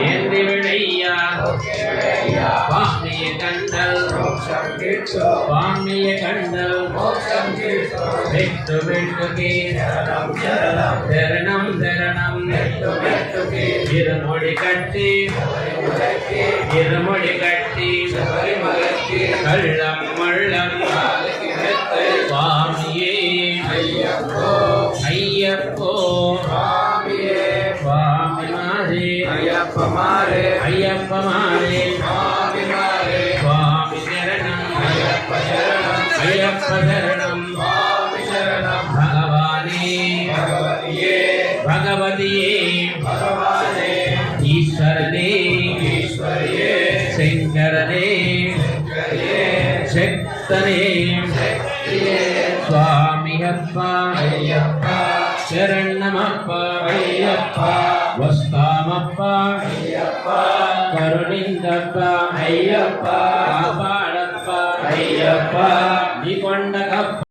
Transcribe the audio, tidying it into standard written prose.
ஏந்தி விடையா பாமிய கண்டல் பாமிய கண்டல் வெட்டு வெட்டுகே தரணம் தரணம் இருமொழி கட்டி கள்ளம் மள்ளம் சுவாமியே ஐயப்போ சுவாமி மாரே ஐயப்பமாரே சுவாமி சரணம் ஐயப்ப சரணம் பகவானே பகவதியே ஈஸ்வரனே शंकरने शक्तने स्वामी अप्पा शरणमप्पा वस्तामप्पा करुणिंदप्पा कापाडप्पा निकोंडकप्पा